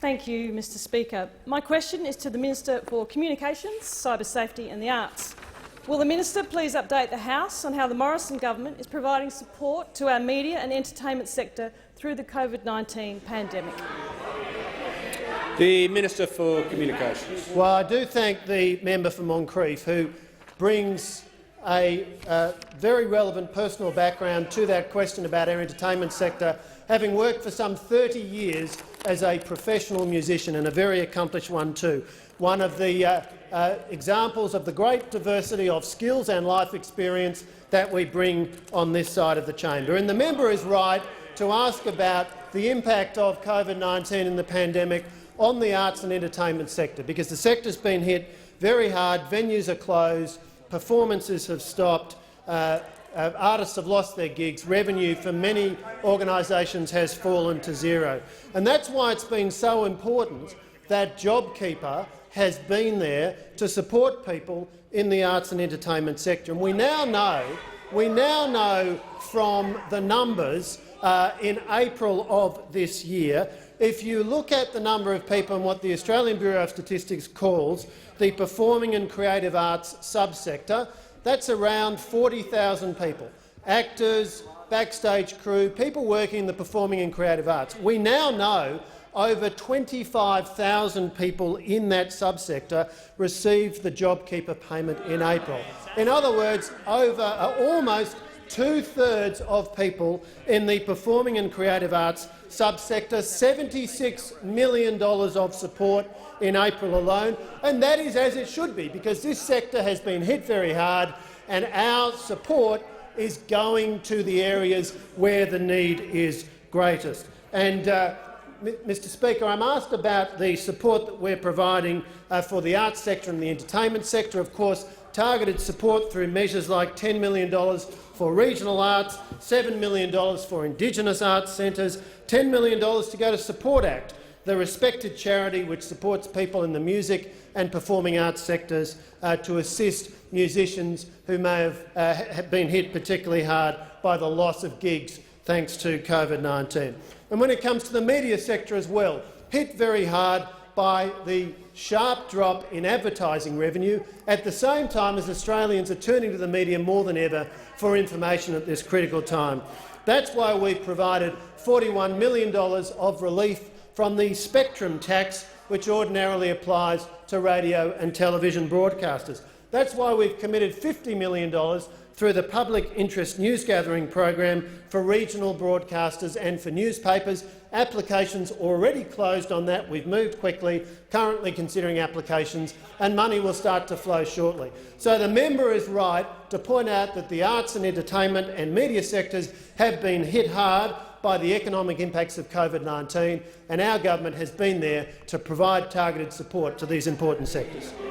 Thank you, Mr Speaker. My question is to the Minister for Communications, Cyber Safety and the Arts. Will the Minister please update the House on how the Morrison government is providing support to our media and entertainment sector through the COVID-19 pandemic? The Minister for Communications. Well, I do thank the member for Moncrieff, who brings a very relevant personal background to that question about our entertainment sector, having worked for some 30 years as a professional musician, and a very accomplished one too. One of the examples of the great diversity of skills and life experience that we bring on this side of the chamber. And the member is right to ask about the impact of COVID-19 and the pandemic on the arts and entertainment sector, because the sector's been hit very hard. Venues are closed, performances have stopped, artists have lost their gigs, revenue for many organisations has fallen to zero. And that's why it's been so important that JobKeeper has been there to support people in the arts and entertainment sector. And we now know from the numbers in April of this year, if you look at the number of people in what the Australian Bureau of Statistics calls the performing and creative arts subsector, that's around 40,000 people, actors, backstage crew, people working in the performing and creative arts. We now know over 25,000 people in that subsector received the JobKeeper payment in April. In other words, over almost two-thirds of people in the performing and creative arts subsector, $76 million of support in April alone, and that is as it should be, because this sector has been hit very hard and our support is going to the areas where the need is greatest. And Mr Speaker, I'm asked about the support that we're providing for the arts sector and the entertainment sector. Of course, targeted support through measures like $10 million for regional arts, $7 million for Indigenous arts centres, $10 million to go to Support Act, the respected charity which supports people in the music and performing arts sectors to assist musicians who may have been hit particularly hard by the loss of gigs thanks to COVID-19. And when it comes to the media sector as well, hit very hard by the sharp drop in advertising revenue at the same time as Australians are turning to the media more than ever for information at this critical time. That's why we've provided $41 million of relief from the spectrum tax, which ordinarily applies to radio and television broadcasters. That's why we've committed $50 million through the public interest news gathering program for regional broadcasters and for newspapers. Applications already closed on that. We've moved quickly, currently considering applications, and money will start to flow shortly. So the member is right to point out that the arts and entertainment and media sectors have been hit hard by the economic impacts of COVID-19, and our government has been there to provide targeted support to these important sectors.